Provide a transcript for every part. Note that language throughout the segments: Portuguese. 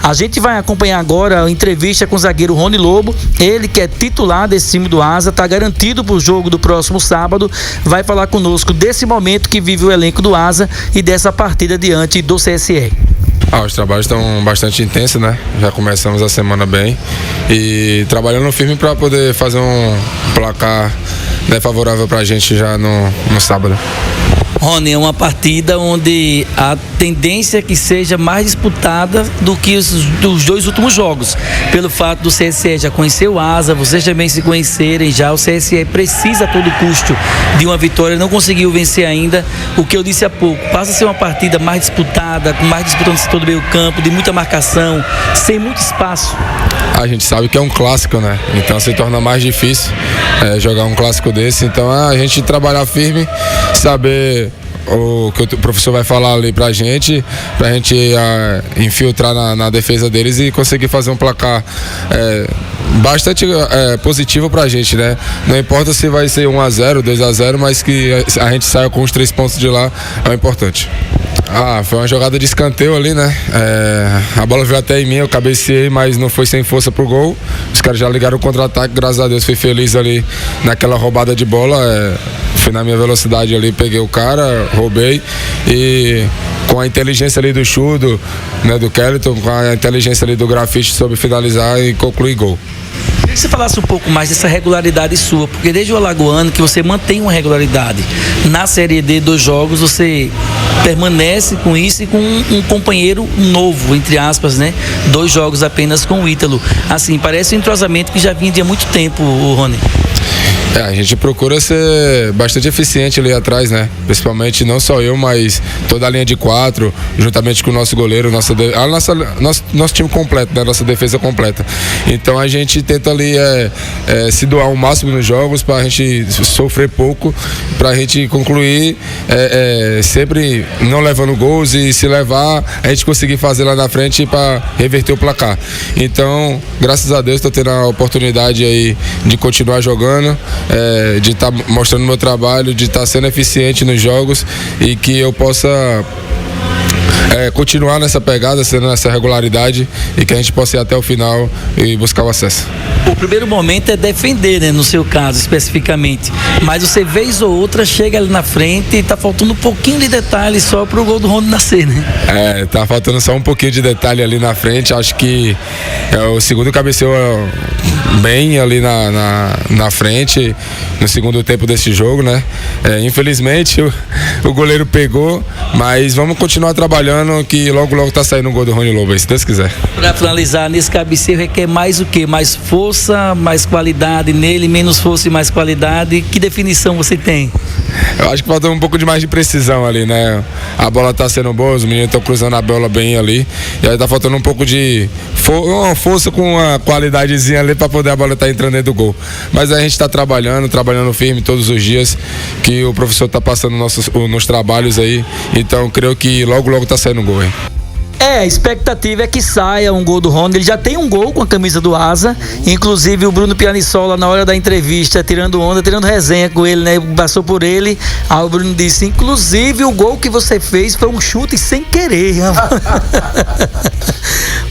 A gente vai acompanhar agora a entrevista com o zagueiro Rony Lobo, ele que é titular desse time do Asa, está garantido para o jogo do próximo sábado, vai falar conosco desse momento que vive o elenco do Asa e dessa partida diante do CSE. Os trabalhos estão bastante intensos, né? Já começamos a semana bem e trabalhando firme para poder fazer um placar, né, favorável para a gente já no sábado. Rony, é uma partida onde a tendência é que seja mais disputada do que os dois últimos jogos, pelo fato do CSE já conhecer o Asa, vocês também se conhecerem já. O CSE precisa a todo custo de uma vitória, não conseguiu vencer ainda. O que eu disse há pouco, passa a ser uma partida mais disputada, com mais disputa no setor do meio campo, de muita marcação, sem muito espaço. A gente sabe que é um clássico, né? Então se torna mais difícil jogar um clássico desse. Então a gente trabalhar firme, saber o que o professor vai falar ali pra gente infiltrar na defesa deles e conseguir fazer um placar bastante positivo pra gente, né? Não importa se vai ser 1-0, 2-0, mas que a gente saia com os 3 pontos de lá é o importante. Foi uma jogada de escanteio ali, né? A bola veio até em mim, eu cabeceei, mas não foi sem força pro gol. Os caras já ligaram o contra-ataque, graças a Deus fui feliz ali naquela roubada de bola. Fui na minha velocidade ali, peguei o cara, roubei e com a inteligência ali do Chudo, né, do Kellyton, com a inteligência ali do Grafite, soube finalizar e concluir gol. Queria que você falasse um pouco mais dessa regularidade sua, porque desde o Alagoano que você mantém uma regularidade. Na Série D, 2 jogos, você permanece com isso e com um companheiro novo, entre aspas, né? 2 jogos apenas com o Ítalo. Assim, parece um entrosamento que já vinha de há muito tempo, Rony. A gente procura ser bastante eficiente ali atrás, né? Principalmente não só eu, mas toda a linha de 4, juntamente com o nosso goleiro, nosso time completo, né? Nossa defesa completa. Então a gente tenta ali se doar o máximo nos jogos para a gente sofrer pouco, para a gente concluir sempre não levando gols e se levar, a gente conseguir fazer lá na frente para reverter o placar. Então, graças a Deus, estou tendo a oportunidade aí de continuar jogando. De estar mostrando meu trabalho, de estar sendo eficiente nos jogos e que eu possa continuar nessa pegada, sendo nessa regularidade e que a gente possa ir até o final e buscar o acesso. O primeiro momento é defender, né, no seu caso especificamente, mas você vez ou outra chega ali na frente e tá faltando um pouquinho de detalhe só pro gol do Rony nascer, né? Tá faltando só um pouquinho de detalhe ali na frente. Acho que o segundo cabeceou bem ali na frente no segundo tempo desse jogo, né? Infelizmente o goleiro pegou, mas vamos continuar trabalhando que logo tá saindo o gol do Rony Lobo, se Deus quiser. Para finalizar, nesse cabeceio requer mais o quê? Mais força, mais qualidade nele, menos força e mais qualidade? Que definição você tem? Eu acho que falta um pouco de mais de precisão ali, né? A bola tá sendo boa, os meninos estão cruzando a bola bem ali, e aí tá faltando um pouco de uma força com uma qualidadezinha ali para poder a bola estar entrando dentro do gol. Mas a gente tá trabalhando firme todos os dias, que o professor tá passando nos trabalhos aí, então creio que logo tá saindo um gol aí. A expectativa é que saia um gol do Rony. Ele já tem um gol com a camisa do Asa. Inclusive o Bruno Pianissola, na hora da entrevista, tirando onda, tirando resenha com ele, né? Passou por ele. Aí o Bruno disse: inclusive o gol que você fez foi um chute sem querer.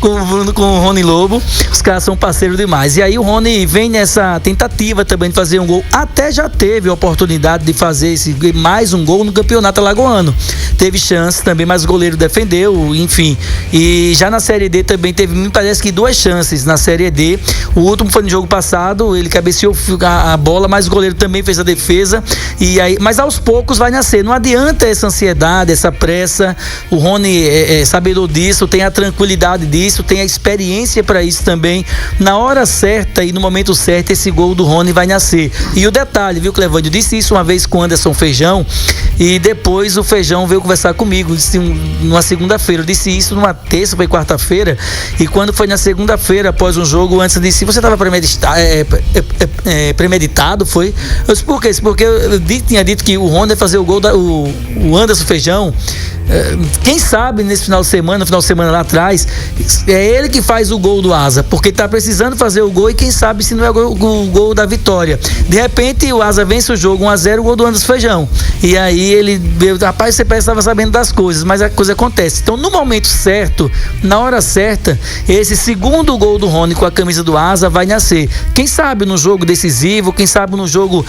Com o Bruno, com o Rony Lobo, os caras são parceiros demais. E aí o Rony vem nessa tentativa também de fazer um gol. Até já teve a oportunidade de fazer mais um gol no campeonato alagoano. Teve chance também, mas o goleiro defendeu, enfim. E já na Série D também teve, me parece que 2 chances na Série D. O último foi no jogo passado, ele cabeceou a bola, mas o goleiro também fez a defesa. E aí, mas aos poucos vai nascer. Não adianta essa ansiedade, essa pressa. O Rony é sabedor disso, tem a tranquilidade disso, tem a experiência para isso também. Na hora certa e no momento certo, esse gol do Rony vai nascer. E o detalhe, viu, Clevândio? Disse isso uma vez com o Anderson Feijão, e depois o Feijão veio conversar comigo, disse numa segunda-feira. Eu disse isso numa terça, foi quarta-feira, e quando foi na segunda-feira, após um jogo, antes disse: você estava premeditado, foi? Eu disse: por quê? Porque eu tinha dito que o Rony ia fazer o gol o Anderson Feijão quem sabe nesse final de semana lá atrás, é ele que faz o gol do Asa, porque tá precisando fazer o gol e quem sabe se não é o gol da vitória. De repente o Asa vence o jogo 1-0, o gol do Anderson Feijão. E aí ele, rapaz, você parece que estava sabendo das coisas, mas a coisa acontece. Então no momento certo, na hora certa, esse segundo gol do Rony com a camisa do Asa vai nascer. Quem sabe no jogo decisivo, quem sabe no jogo,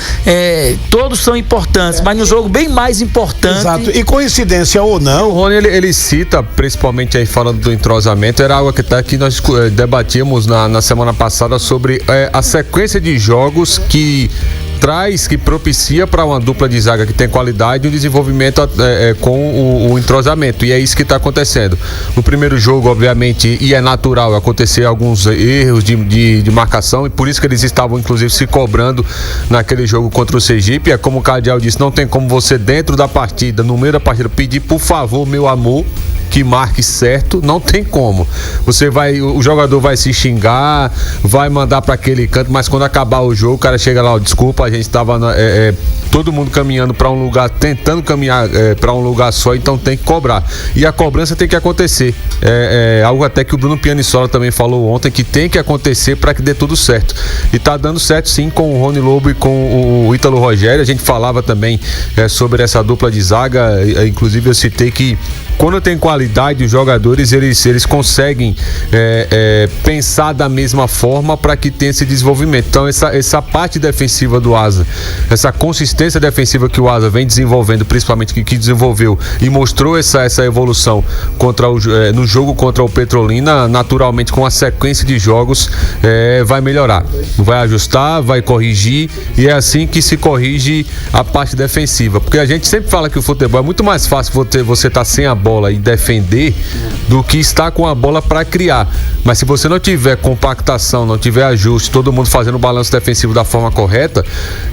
todos são importantes, mas no jogo bem mais importante. Exato. E coincidência ou não, o Rony ele cita, principalmente aí falando do entrosamento, era algo que até que nós debatíamos na semana passada sobre a sequência de jogos que propicia para uma dupla de zaga que tem qualidade e um desenvolvimento com o entrosamento, e é isso que está acontecendo. No primeiro jogo, obviamente, e é natural acontecer alguns erros de marcação, e por isso que eles estavam inclusive se cobrando naquele jogo contra o Sergipe. É como o Cardial disse, não tem como você dentro da partida, no meio da partida, pedir por favor, meu amor, que marque certo, não tem como. O jogador vai se xingar, vai mandar para aquele canto, mas quando acabar o jogo, o cara chega lá, desculpa, a gente estava todo mundo caminhando para um lugar, tentando caminhar para um lugar só, então tem que cobrar. E a cobrança tem que acontecer. Algo até que o Bruno Pianissola também falou ontem, que tem que acontecer para que dê tudo certo. E tá dando certo sim com o Rony Lobo e com o Ítalo Rogério. A gente falava também sobre essa dupla de zaga, inclusive eu citei que quando tem qualidade, os jogadores eles conseguem pensar da mesma forma para que tenha esse desenvolvimento. Então essa parte defensiva do Asa, essa consistência defensiva que o Asa vem desenvolvendo, principalmente que desenvolveu e mostrou essa evolução no jogo contra o Petrolina, naturalmente com a sequência de jogos vai melhorar, vai ajustar, vai corrigir, e é assim que se corrige a parte defensiva, porque a gente sempre fala que o futebol é muito mais fácil você estar sem a bola e defender do que estar com a bola para criar. Mas se você não tiver compactação, não tiver ajuste, todo mundo fazendo o balanço defensivo da forma correta,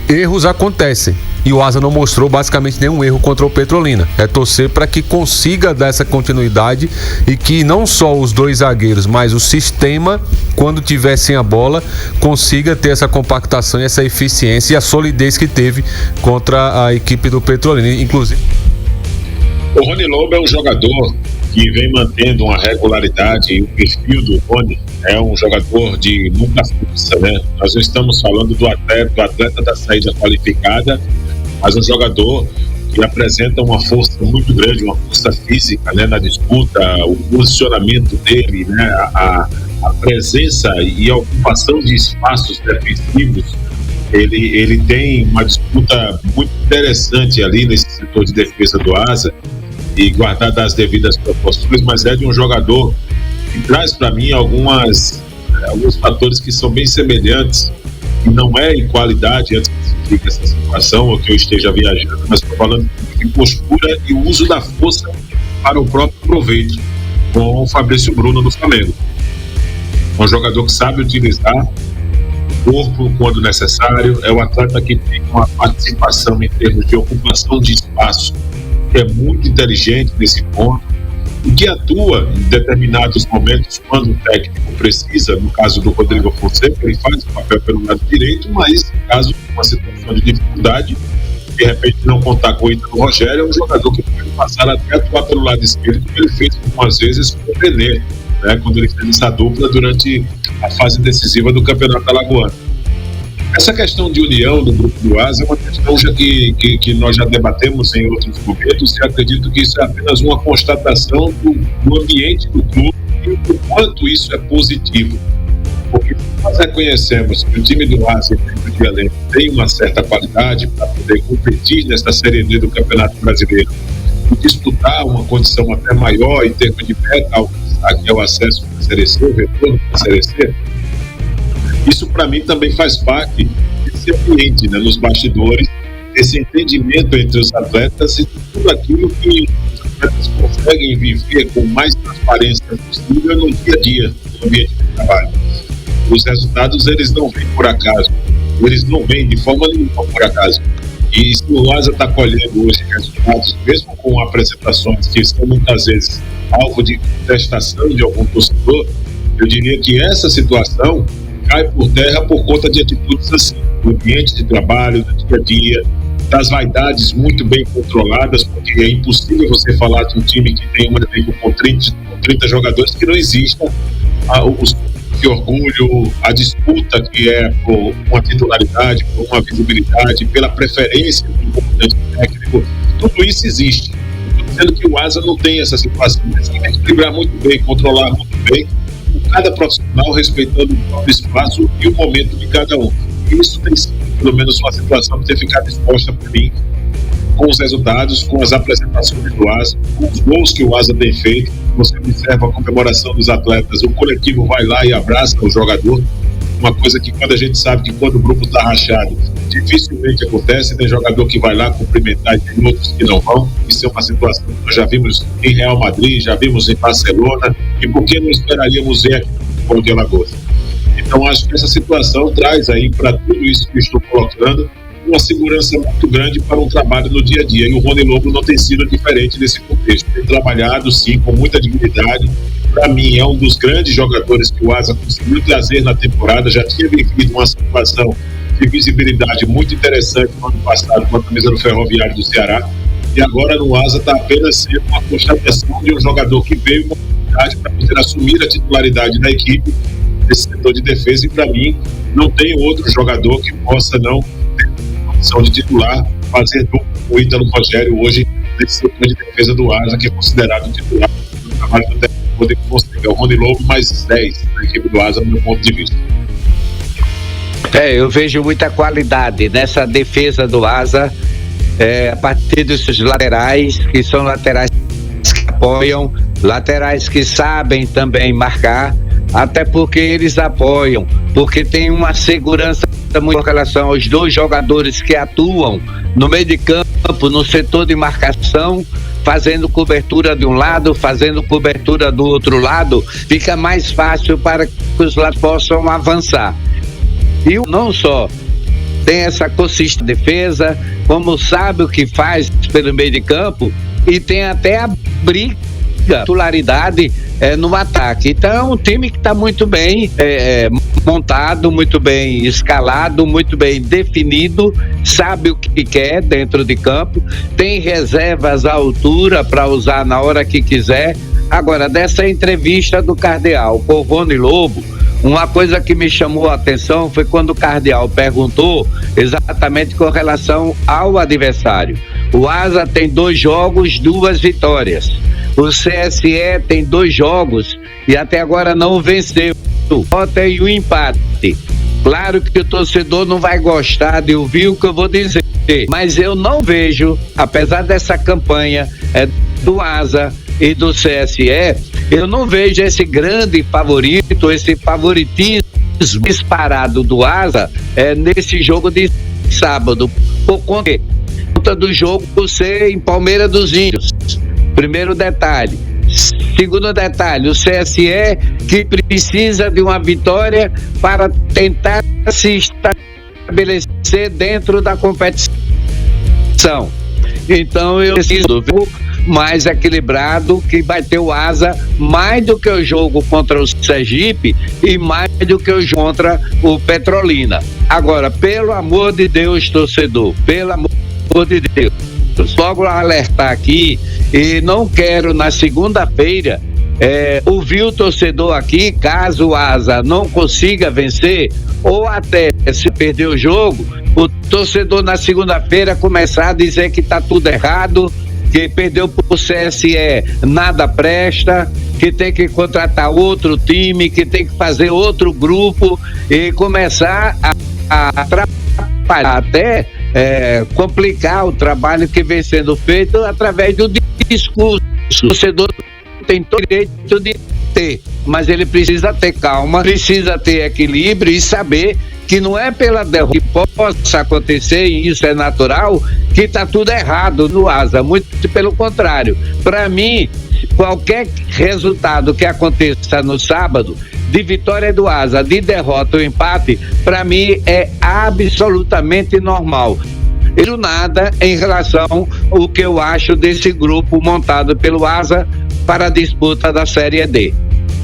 erros acontecem. E o Asa não mostrou basicamente nenhum erro contra o Petrolina. É torcer para que consiga dar essa continuidade e que não só os dois zagueiros, mas o sistema, quando tiver sem a bola, consiga ter essa compactação e essa eficiência e a solidez que teve contra a equipe do Petrolina, inclusive. O Rony Lobo é um jogador que vem mantendo uma regularidade, e o perfil do Rony é um jogador de muita força, né? Nós não estamos falando do atleta da saída qualificada, mas um jogador que apresenta uma força muito grande, uma força física, né, na disputa, o posicionamento dele, né, a presença e a ocupação de espaços defensivos. Ele tem uma disputa muito interessante ali nesse setor de defesa do Asa, e guardada as devidas proporções, mas é de um jogador que traz para mim alguns fatores que são bem semelhantes, que não é em qualidade, antes que se fique essa situação ou que eu esteja viajando, mas estou falando de postura e uso da força para o próprio proveito, com o Fabrício Bruno do Flamengo. Um jogador que sabe utilizar o corpo quando necessário, é um atleta que tem uma participação em termos de ocupação de espaço, que é muito inteligente nesse ponto, e que atua em determinados momentos quando o técnico precisa. No caso do Rodrigo Fonseca, ele faz o papel pelo lado direito, mas no caso de uma situação de dificuldade, de repente não contar com o Ítalo Rogério, é um jogador que pode passar até atuar pelo lado esquerdo, como ele fez algumas vezes com o Benê, né, quando ele fez essa dupla durante a fase decisiva do Campeonato Alagoano. Essa questão de união do grupo do Asa é uma questão que nós já debatemos em outros momentos, e acredito que isso é apenas uma constatação do ambiente do clube e do quanto isso é positivo. Porque nós reconhecemos que o time do Asa de elenco tem uma certa qualidade para poder competir nesta Série D do Campeonato Brasileiro e disputar uma condição até maior em termos de meta, que é o acesso para a Série C, o retorno para a Série C. Isso para mim também faz parte desse ambiente, né, nos bastidores, esse entendimento entre os atletas e tudo aquilo que os atletas conseguem viver com mais transparência possível no dia a dia, no ambiente de trabalho. Os resultados, eles não vêm por acaso, eles não vêm de forma nenhuma por acaso. E se o Asa está colhendo hoje resultados, mesmo com apresentações que são muitas vezes alvo de contestação de algum torcedor, eu diria que essa situação cai por terra por conta de atitudes assim, no ambiente de trabalho, no dia a dia, das vaidades muito bem controladas, porque é impossível você falar de um time que tem um elenco com 30 jogadores que não exista de orgulho, a disputa que é por uma titularidade, por uma visibilidade, pela preferência do comandante técnico, tudo isso existe. Estou dizendo que o Asa não tem essa situação, mas ele tem que equilibrar muito bem, controlar muito bem, cada profissional respeitando o próprio espaço e o momento de cada um. E isso tem sido, pelo menos, uma situação que tem ficado exposta para mim, com os resultados, com as apresentações do Asa, com os gols que o Asa tem feito. Você observa a comemoração dos atletas, o coletivo vai lá e abraça o jogador, uma coisa que quando a gente sabe que quando o grupo está rachado, dificilmente acontece. Tem jogador que vai lá cumprimentar e tem outros que não vão. Isso é uma situação que nós já vimos em Real Madrid, já vimos em Barcelona, e por que não esperaríamos ver aqui no futebol de Alagoas? Então acho que essa situação traz aí, para tudo isso que eu estou colocando, uma segurança muito grande para um trabalho no dia a dia, e o Rony Lobo não tem sido diferente nesse contexto. Tem trabalhado sim com muita dignidade. Para mim é um dos grandes jogadores que o Asa conseguiu trazer na temporada. Já tinha vivido uma situação de visibilidade muito interessante no ano passado com a camisa do Ferroviário do Ceará, e agora no Asa está apenas sendo uma constatação de um jogador que veio com oportunidade para poder assumir a titularidade da equipe nesse setor de defesa, e para mim não tem outro jogador que possa não condição de titular, fazer dupla com o Ítalo Rogério hoje nesse setor de defesa do Asa, que é considerado titular do trabalho do técnico Rodrigo Fonseca. É o Rony Lobo mais 10 na equipe do Asa, do meu ponto de vista. Eu vejo muita qualidade nessa defesa do Asa, a partir dos laterais, que são laterais que apoiam, laterais que sabem também marcar, até porque eles apoiam, porque tem uma segurança muito em relação aos dois jogadores que atuam no meio de campo, no setor de marcação, fazendo cobertura de um lado, fazendo cobertura do outro lado, fica mais fácil para que os lados possam avançar. E não só tem essa consistente defesa, como sabe o que faz pelo meio de campo, e tem até a briga, titularidade no ataque. Então é um time que está muito bem montado, muito bem escalado, muito bem definido, sabe o que quer dentro de campo, tem reservas à altura para usar na hora que quiser. Agora, dessa entrevista do Cardeal com o Rony Lobo, uma coisa que me chamou a atenção foi quando o Cardeal perguntou exatamente com relação ao adversário. O Asa tem 2 jogos, 2 vitórias. O CSE tem 2 jogos e até agora não venceu. Bota aí o empate. Claro que o torcedor não vai gostar de ouvir o que eu vou dizer, mas eu não vejo, apesar dessa campanha do Asa e do CSE, eu não vejo esse grande favorito, esse favoritismo disparado do Asa nesse jogo de sábado, por conta do jogo ser em Palmeira dos Índios. Primeiro detalhe. Segundo detalhe, o CSE que precisa de uma vitória para tentar se estabelecer dentro da competição. Então eu preciso ver mais equilibrado, que vai ter o Asa mais do que o jogo contra o Sergipe e mais do que o jogo contra o Petrolina. Agora, pelo amor de Deus, torcedor, pelo amor de Deus, logo alertar aqui, e não quero na segunda-feira ouvir o torcedor aqui, caso o Asa não consiga vencer, ou até se perder o jogo, o torcedor na segunda-feira começar a dizer que está tudo errado, que perdeu para o CSE nada presta, que tem que contratar outro time, que tem que fazer outro grupo, e começar a atrapalhar, até complicar o trabalho que vem sendo feito através do discurso. O torcedor tem todo o direito de ter, mas ele precisa ter calma, precisa ter equilíbrio e saber que não é pela derrota que possa acontecer, e isso é natural, que está tudo errado no Asa, muito pelo contrário. Para mim, qualquer resultado que aconteça no sábado, de vitória do Asa, de derrota ou empate, para mim é absolutamente normal. Eu nada em relação ao que eu acho desse grupo montado pelo Asa para a disputa da Série D.